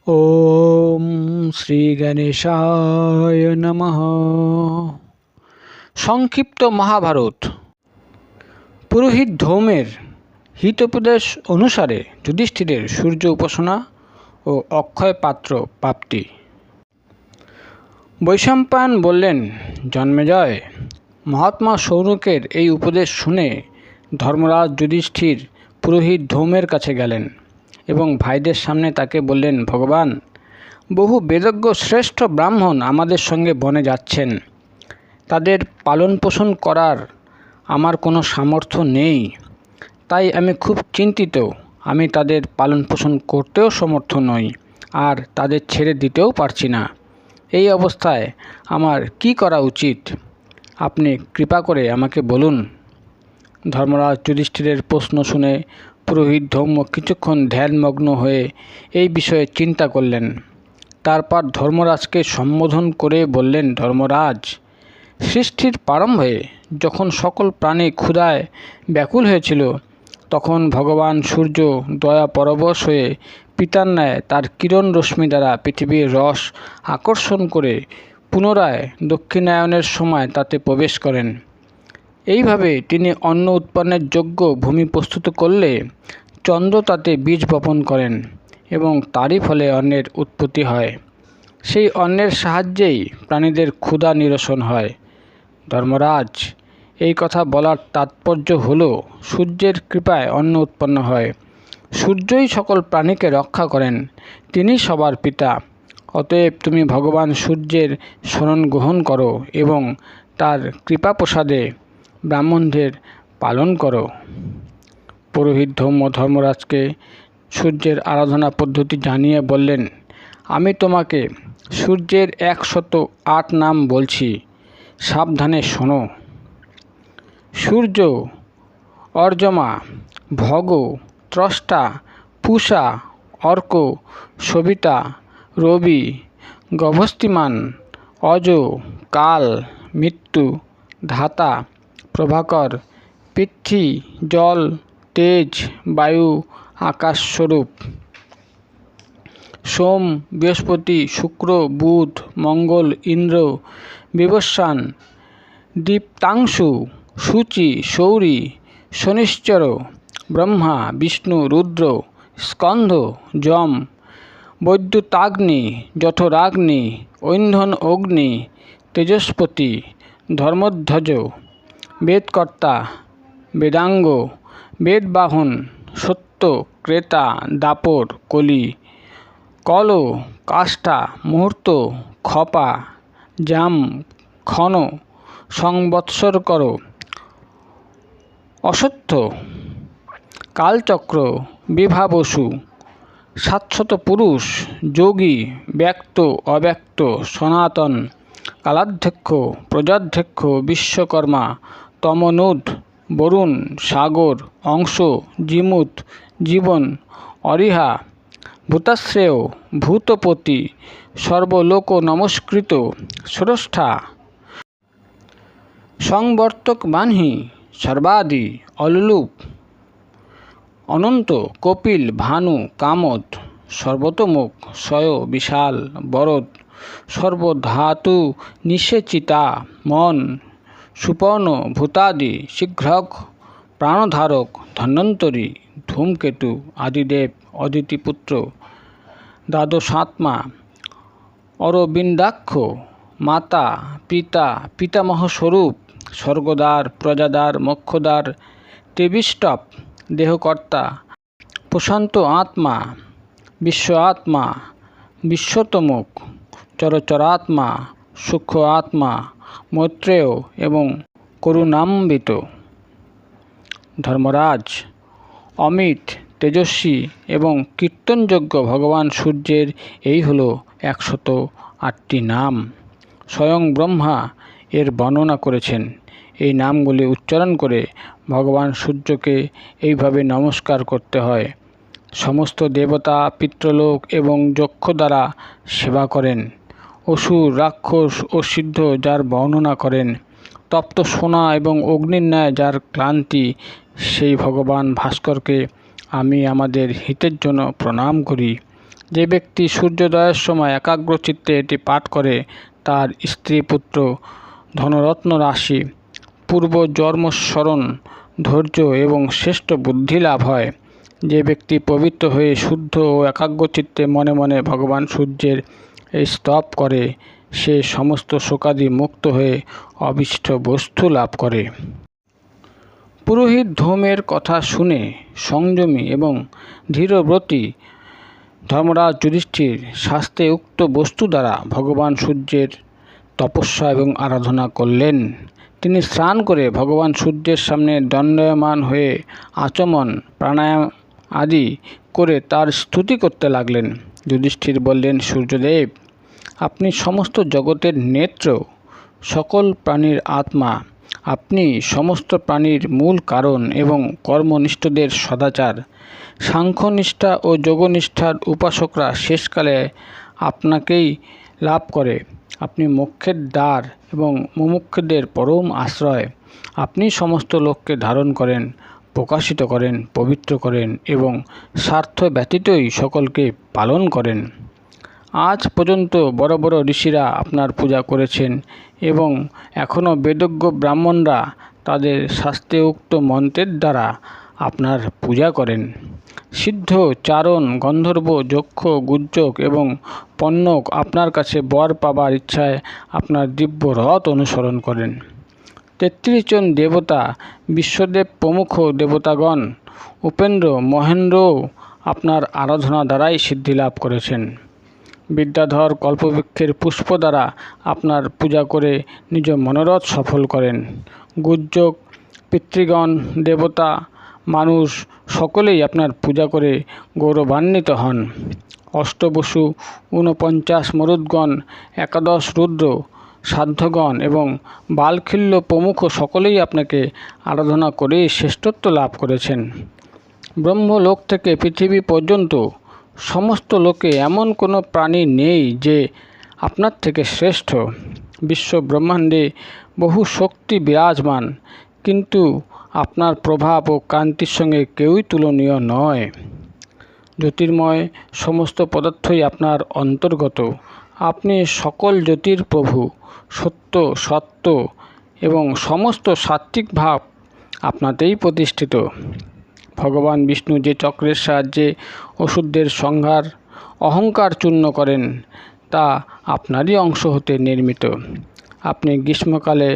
ওম শ্রী গণেশায় নমঃ। সংক্ষিপ্ত মহাভারত। পুরোহিত ধৌমের হিতোপদেশ অনুসারে যুধিষ্ঠিরের সূর্য উপাসনা ও অক্ষয় পাত্র প্রাপ্তি। বৈশম্পায়ন বললেন, জন্মেজয়, মহাত্মা শৌনকের এই উপদেশ শুনে ধর্মরাজ যুধিষ্ঠির পুরোহিত ধৌমের কাছে গেলেন এবং ভাইদের সামনে তাকে বললেন, ভগবান, বহু বেদজ্ঞ শ্রেষ্ঠ ব্রাহ্মণ আমাদের সঙ্গে বনে যাচ্ছেন। তাদের পালন পোষণ করার আমার কোনো সামর্থ্য নেই, তাই আমি খুব চিন্তিত। আমি তাদের পালন পোষণ করতেও সমর্থ নই, আর তাদের ছেড়ে দিতেও পারছি না। এই অবস্থায় আমার কি করা উচিত? আপনি কৃপা করে আমাকে বলুন। ধর্মরাজ যুধিষ্ঠিরের প্রশ্ন শুনে পুরোহিত ধৌম্য কিছুক্ষণ ধ্যানমগ্ন হয়ে এই বিষয়ে চিন্তা করলেন। তারপর ধর্মরাজকে সম্বোধন করে বললেন, ধর্মরাজ, সৃষ্টির প্রারম্ভে যখন সকল প্রাণী ক্ষুধায় ব্যাকুল হয়েছিল, তখন ভগবান সূর্য দয়া পরবশ হয়ে পিতার ন্যায় তার কিরণ রশ্মি দ্বারা পৃথিবীর রস আকর্ষণ করে পুনরায় দক্ষিণায়নের সময় তাতে প্রবেশ করেন। এইভাবে তিনি অন্ন উৎপন্নের যোগ্য ভূমি প্রস্তুত করলে চন্দ্র তাতে বীজ বপন করেন এবং তারই ফলে অন্নের উৎপত্তি হয়। সেই অন্নের সাহায্যেই প্রাণীদের ক্ষুধা নিরসন হয়। ধর্মরাজ, এই কথা বলার তাৎপর্য হল, সূর্যের কৃপায় অন্ন উৎপন্ন হয়। সূর্যই সকল প্রাণীকে রক্ষা করেন, তিনি সবার পিতা। অতএব তুমি ভগবান সূর্যের শরণ গ্রহণ করো এবং তার কৃপা প্রসাদে ব্রাহ্মণদের পালন করো। পুরোহিত ধৌম্য ধর্মরাজকে সূর্যের আরাধনা পদ্ধতি জানিয়ে বললেন, আমি তোমাকে সূর্যের 108 নাম বলছি, সাবধানে শোনো। সূর্য, অর্যমা, ভগ, ত্রষ্টা, পূষা, অর্ক, সবিতা, রবি, গভস্তিমান, অজ, কাল, মৃত্যু, ধাতা, প্রভাকর, পৃথ্বী, জল, তেজ, বায়ু, আকাশস্বরূপ। সোম, বৃহস্পতি, শুক্র, বুধ, মঙ্গল, ইন্দ্র, বিবস্বান, দীপ্তাংশু, সূচি, সৌরী, শনিশ্চর, ব্রহ্মা, বিষ্ণু, রুদ্র, স্কন্ধ, যম, বৈদ্যুতাগ্নি, জঠরাগ্নি, ঐন্ধন অগ্নি, তেজস্পতি, ধর্মধ্বজ, বেদকর্তা, বেদাঙ্গ, বেদবাহন, সত্য, ক্রেতা, দাপর, কলি, কল, কাষ্ঠা, মুহূর্ত, খপা, জাম, ক্ষণ, সংবৎসরকর, অশ্বত্থ, কালচক্র, বিভাবসু, শাশ্বত পুরুষ, যোগী, ব্যক্ত, অব্যক্ত, সনাতন, কালাধ্যক্ষ, প্রজাধ্যক্ষ, বিশ্বকর্মা, তমনুদ, বরুণ, সাগর, অংশ, জিমুত, জীবন, অরিহা, ভূতাশ্রেয়, ভূতপতি, সর্বলোক নমস্কৃত, স্রষ্টা, সংবর্তক বানহি, সর্বাদি, অলুলুপ, অনন্ত, কপিল, ভানু, কামদ, সর্বতোমুখ, স্বয়, বিশাল, বরদ, সর্বধাতু নিষেচিতা, মন, সুপর্ণ, ভূতাদি, শীঘ্রক, প্রাণধারক, ধন্বন্তরী, ধূমকেতু, আদিদেব, অদিতিপুত্র, দ্বাদশাত্মা, অরবিন্দাক্ষ, মাতা, পিতা, পিতামহস্বরূপ, স্বর্গদ্বার, প্রজাদ্বার, মোক্ষদ্বার, ত্রিবিষ্টপ, দেহকর্তা, প্রশান্ত আত্মা, বিশ্ব আত্মা, বিশ্বতমুখ, চরচরাত্মা, সূক্ষ্ম আত্মা, মৈত্রেয় এবং করুণাম্বিত। ধর্মরাজ, অমিত, তেজস্বী এবং কীর্তনযোগ্য ভগবান সূর্যের এই হল 108টি নাম। স্বয়ং ব্রহ্মা এর বর্ণনা করেছেন। এই নামগুলি উচ্চারণ করে ভগবান সূর্যকে এইভাবে নমস্কার করতে হয়। সমস্ত দেবতা পিতৃলোক এবং যক্ষ দ্বারা সেবা করেন। অসুর, রাক্ষস ও সিদ্ধ যার বর্ণনা করেন। তপ্ত সোনা এবং অগ্নির ন্যায় যার ক্লান্তি, সেই ভগবান ভাস্করকে আমি আমাদের হিতের জন্য প্রণাম করি। যে ব্যক্তি সূর্যোদয়ের সময় একাগ্রচিত্তে এটি পাঠ করে তার স্ত্রী, পুত্র, ধনরত্ন রাশি, পূর্বজন্মস্মরণ, ধৈর্য এবং শ্রেষ্ঠ বুদ্ধি লাভ হয়। যে ব্যক্তি পবিত্র হয়ে শুদ্ধ ও একাগ্রচিত্তে মনে মনে ভগবান সূর্যের এই স্তব করে সে সমস্ত শোকাদি মুক্ত হয়ে অভীষ্ট বস্তু লাভ করে। পুরোহিত ধূমের কথা শুনে সংযমী এবং ধীরব্রতী ধর্মরাজ যুধিষ্ঠির শাস্ত্রে উক্ত বস্তু দ্বারা ভগবান সূর্যের তপস্যা এবং আরাধনা করলেন। তিনি স্নান করে ভগবান সূর্যের সামনে দণ্ডায়মান হয়ে আচমন, প্রাণায়াম আদি করে তার স্তুতি করতে লাগলেন। যুধিষ্ঠির বললেন, সূর্যদেব, আপনি সমস্ত জগতের নেত্র, সকল প্রাণীর আত্মা। আপনি সমস্ত প্রাণীর মূল কারণ এবং কর্মনিষ্ঠদের সদাচার। সাংখ্যনিষ্ঠা ও যোগনিষ্ঠার উপাসকরা শেষকালে আপনাকেই লাভ করে। আপনি মোক্ষের দ্বার এবং মুমুক্ষুদের পরম আশ্রয়। আপনি সমস্ত লোককে ধারণ করেন, প্রকাশিত করেন, পবিত্র করেন এবং স্বার্থ ব্যতীতই সকলকে পালন করেন। আজ পর্যন্ত বড় বড় ঋষিরা আপনার পূজা করেছেন এবং এখনও বেদজ্ঞ ব্রাহ্মণরা তাদের শাস্ত্রে উক্ত মন্ত্রের দ্বারা আপনার পূজা করেন। সিদ্ধ, চারণ, গন্ধর্ব, যক্ষ, গুজ্জক এবং পণ্যক আপনার কাছে বর পাবার ইচ্ছায় আপনার দিব্য রথ অনুসরণ করেন। ৩৩ জন দেবতা, বিশ্বদেব প্রমুখ দেবতাগণ, উপেন্দ্র, মহেন্দ্রও আপনার আরাধনা দ্বারাই সিদ্ধি লাভ করেছেন। বিদ্যাধর কল্পবৃক্ষের পুষ্প দ্বারা আপনার পূজা করে নিজ মনোরথ সফল করেন। গুজ্জক, পিতৃগণ, দেবতা, মানুষ সকলেই আপনার পূজা করে গৌরবান্বিত হন। অষ্টবসু, ৪৯ মরুদ্গণ, ১১ রুদ্র, সাধ্যগণ এবং বালখিল্য প্রমুখ সকলেই আপনাকে আরাধনা করে শ্রেষ্ঠত্ব লাভ করেছেন। ব্রহ্মলোক থেকে পৃথিবী পর্যন্ত সমস্ত লোকে এমন কোনো প্রাণী নেই যে আপনার থেকে শ্রেষ্ঠ। বিশ্ব ব্রহ্মাণ্ডে বহু শক্তি বিরাজমান, কিন্তু আপনার প্রভাব ও কান্তির সঙ্গে কেউই তুলনীয় নয়। জ্যোতির্ময় সমস্ত পদার্থই আপনার অন্তর্গত। আপনি সকল জ্যোতির প্রভু। সত্য, সত্য এবং সমস্ত সাত্ত্বিক ভাব আপনাতেই প্রতিষ্ঠিত। ভগবান বিষ্ণু যে চক্রের সাহায্যে অসুরদের সংহার অহংকার চূর্ণ করেন তা আপনারই অংশ হতে নির্মিত। আপনি গ্রীষ্মকালে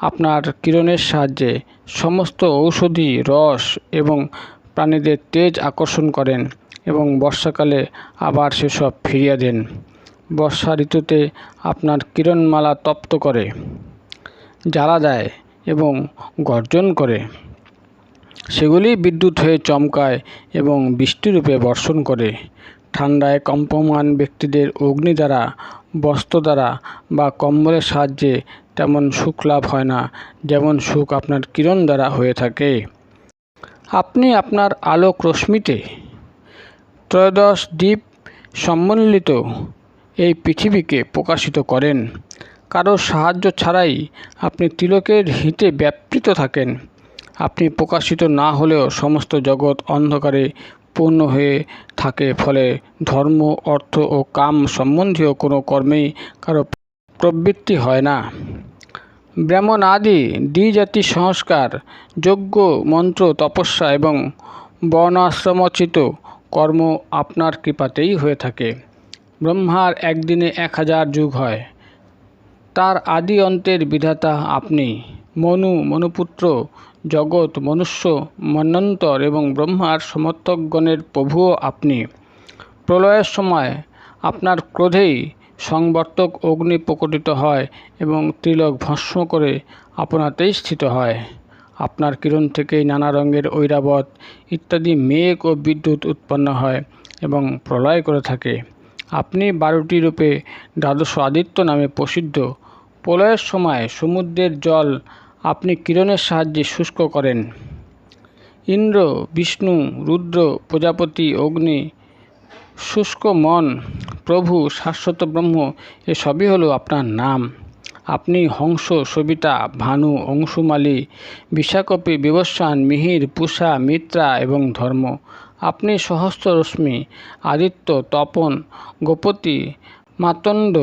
আপনার কিরণের সাহায্যে সমস্ত ঔষধি রস এবং প্রাণীদের তেজ আকর্ষণ করেন এবং বর্ষাকালে আবার সেসব ফিরিয়ে দেন। বর্ষা ঋতুতে আপনার কিরণমালা তপ্ত করে, জ্বালা দেয় এবং গর্জন করে। সেগুলি বিদ্যুৎ হয়ে চমকায় এবং বৃষ্টিরূপে বর্ষণ করে। ঠান্ডায় কম্পমান ব্যক্তিদের অগ্নি দ্বারা, বস্ত্র দ্বারা বা কম্বলের সাহায্যে তেমন সুখ লাভ হয় না যেমন সুখ আপনার কিরণ দ্বারা হয়ে থাকে। আপনি আপনার আলোক রশ্মিতে ত্রয়োদশ দ্বীপ সম্মিলিত এই পৃথিবীকে প্রকাশিত করেন। কারো সাহায্য ছাড়াই আপনি তিলকের হিতে ব্যাপৃত থাকেন। আপনি প্রকাশিত না হলেও সমস্ত জগৎ অন্ধকারে পূর্ণ হয়ে থাকে, ফলে ধর্ম, অর্থ ও কাম সম্বন্ধীয় কোনো কর্মেই কারো প্রবৃত্তি হয় না। ব্রাহ্মণ আদি দ্বিজাতি সংস্কার, যজ্ঞ, মন্ত্র, তপস্যা এবং বর্ণাশ্রমোচিত কর্ম আপনার কৃপাতেই হয়ে থাকে। ব্রহ্মার একদিনে ১০০০ যুগ হয়। তার আদি অন্তের বিধাতা আপনি। মনু, মনুপুত্র, জগৎ, মনুষ্য, মন্বন্তর এবং ব্রহ্মার সমর্থকগণের প্রভুও আপনি। প্রলয়ের সময় আপনার ক্রোধেই সংবর্তক অগ্নি প্রকটিত হয় এবং ত্রিলোক ভস্ম করে আপনাতেই স্থিত হয়। আপনার কিরণ থেকেই নানা রঙের ঐরাবত ইত্যাদি মেঘ ও বিদ্যুৎ উৎপন্ন হয় এবং প্রলয় করে থাকে। আপনি ১২টি রূপে দ্বাদশ আদিত্য নামে প্রসিদ্ধ। প্রলয়ের সময় সমুদ্রের জল আপনি কিরণের সাহায্যে শুষ্ক করেন। ইন্দ্র, বিষ্ণু, রুদ্র, প্রজাপতি, অগ্নি, শুষ্ক মন, প্রভু, শাশ্বত ব্রহ্ম এসবই হলো আপনার নাম। আপনি হংস, সবিতা, ভানু, অংশুমালী, বিশাকপি, বিবস্বান, মিহির, পূষা, মিত্রা এবং ধর্ম। আপনি সহস্র রশ্মি, আদিত্য, তপন, গোপতি, মাতণ্ড,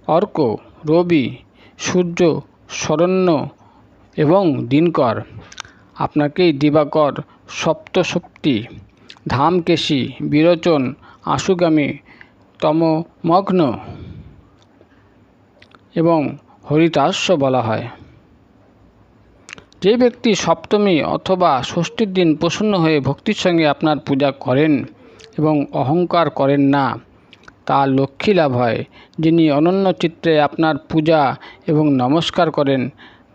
অর্ক, রবি, সূর্য, শরণ্য এবং দিনকর। আপনাকেই দিবাকর, সপ্তশক্তি, ধামকেশী, বিরোচন, আশুগামী, তমমগ্ন এবং হরিতাস্য বলা হয়। যে ব্যক্তি সপ্তমী অথবা ষষ্ঠীর দিন প্রসন্ন হয়ে ভক্তির সঙ্গে আপনার পূজা করেন এবং অহংকার করেন না, তার লক্ষ্মী লাভ হয়। যিনি অনন্য চিত্রে আপনার পূজা এবং নমস্কার করেন,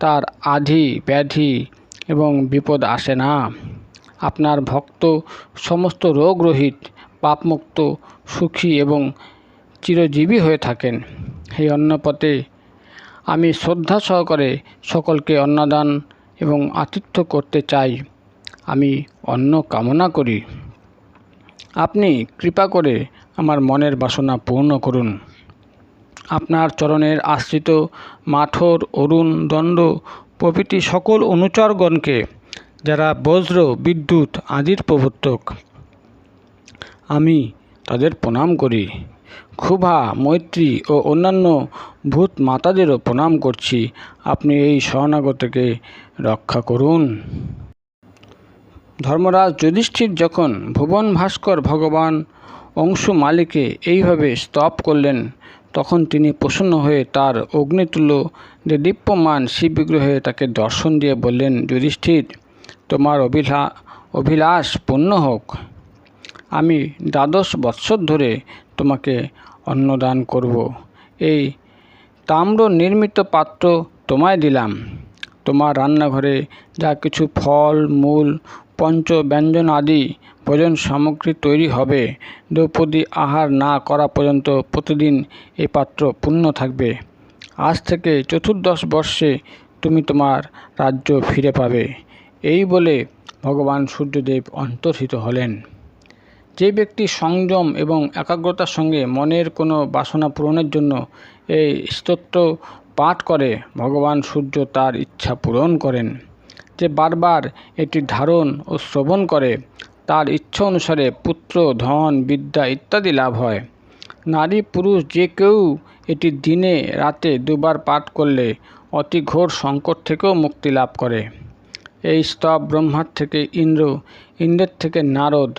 তার আধি ব্যাধি এবং বিপদ আসে না। আপনার ভক্ত সমস্ত রোগরহিত, পাপমুক্ত, সুখী এবং চিরজীবী হয়ে থাকেন। হে অন্নপতে, আমি শ্রদ্ধা সহকারে সকলকে অন্নদান এবং আতিথ্য করতে চাই। আমি অন্ন কামনা করি। আপনি কৃপা করে আমার মনের বাসনা পূর্ণ করুন। আপনার চরণের আশ্রিত মাঠর, অরুণ, দণ্ড প্রভৃতি সকল অনুচরগণকে, যারা বজ্র, বিদ্যুৎ আদির প্রবর্তক, আমি তাদের প্রণাম করি। ক্ষুভা, মৈত্রী ও অন্যান্য ভূত মাতাদেরও প্রণাম করছি। আপনি এই শরণাগতকে রক্ষা করুন। ধর্মরাজ যুধিষ্ঠির যখন ভুবন ভাস্কর ভগবান অংশুমালিকে এইভাবে স্তব করলেন, তখন তিনি প্রসন্ন হয়ে তার অগ্নিতুল্য দীপ্যমান শিব বিগ্রহে তাকে দর্শন দিয়ে বললেন, যুধিষ্ঠির, তোমার অভিলাষ পূর্ণ হোক। আমি 12 বৎসর ধরে তোমাকে অন্নদান করব। এই তাম্র নির্মিত পাত্র তোমায় দিলাম। তোমার রান্নাঘরে যা কিছু ফল, মূল, পঞ্চব্যঞ্জন আদি ভোজন সামগ্রী তৈরি হবে, দ্রৌপদী আহার না করা পর্যন্ত প্রতিদিন এই পাত্র পূর্ণ থাকবে। আজ থেকে 14 বর্ষে তুমি তোমার রাজ্য ফিরে পাবে। এই বলে ভগবান সূর্যদেব অন্তর্হিত হলেন। যে ব্যক্তি সংযম এবং একাগ্রতার সঙ্গে মনের কোনো বাসনা পূরণের জন্য এই স্তোত্র পাঠ করে, ভগবান সূর্য তার ইচ্ছা পূরণ করেন। যে বারবার এটি ধারণ ও শ্রবণ করে, তার ইচ্ছা অনুসারে পুত্র, ধন, বিদ্যা ইত্যাদি লাভ হয়। নারী পুরুষ যে কেউ এটি দিনে রাতে 2 বার পাঠ করলে অতি ঘোর সংকট থেকেও মুক্তি লাভ করে। এই স্তব ব্রহ্মার থেকে ইন্দ্র, ইন্দ্রের থেকে নারদ,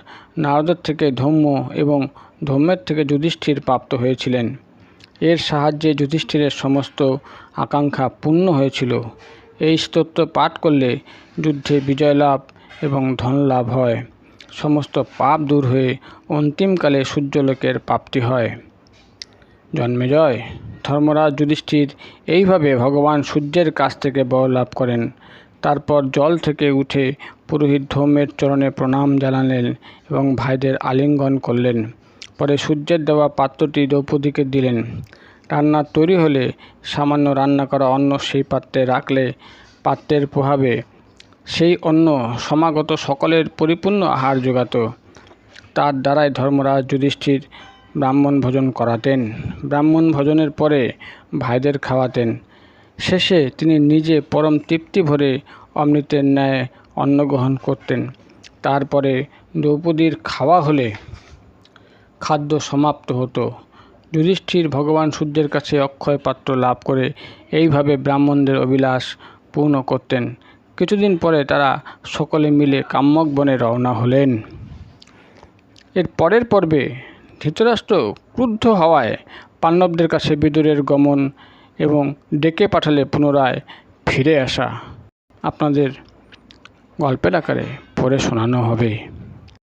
নারদের থেকে ধৌম্য এবং ধৌম্যের থেকে যুধিষ্ঠির প্রাপ্ত হয়েছিলেন। এর সাহায্যে যুধিষ্ঠিরের সমস্ত আকাঙ্ক্ষা পূর্ণ হয়েছিল। এই স্তোত্র পাঠ করলে যুদ্ধে বিজয় লাভ এবং ধন লাভ হয়। সমস্ত পাপ দূর হয়ে অন্তিমকালে সূর্যলোকের প্রাপ্তি হয়। জন্মেজয়, ধর্মরাজ যুধিষ্ঠির এইভাবে ভগবান সূর্যের কাছ থেকে বর লাভ করেন। তারপর জল থেকে উঠে পুরোহিত ধৌমের চরণে প্রণাম জানালেন এবং ভাইদের আলিঙ্গন করলেন। পরে সূর্যের দেওয়া পাত্রটি দ্রৌপদীকে দিলেন। রান্না তৈরি হলে সামান্য রান্না করা অন্ন সেই পাত্রে রাখলে পাত্রের প্রভাবে সেই অন্ন সমাগত সকলের পরিপূর্ণ আহার যোগাত। তার দ্বারাই ধর্মরাজ যুধিষ্ঠির ব্রাহ্মণ ভোজন করাতেন। ব্রাহ্মণ ভোজনের পরে ভাইদের খাওয়াতেন। শেষে তিনি নিজে পরম তৃপ্তি ভরে অমৃতের ন্যায় অন্ন গ্রহণ করতেন। তারপরে দ্রৌপদীর খাওয়া হলে খাদ্য সমাপ্ত হতো। যুধিষ্ঠির ভগবান সূর্যের কাছে অক্ষয় পাত্র লাভ করে এইভাবে ব্রাহ্মণদের অভিলাষ পূর্ণ করতেন। কিছুদিন পরে তারা সকলে মিলে কাম্যক বনে রওনা হলেন। এর পরের পর্বে ধৃতরাষ্ট্র ক্রুদ্ধ হওয়ায় পাণ্ডবদের কাছে বিদুরের গমন এবং ডেকে পাঠালে পুনরায় ফিরে আসা আপনাদের গল্পের আকারে পড়ে শোনানো হবে।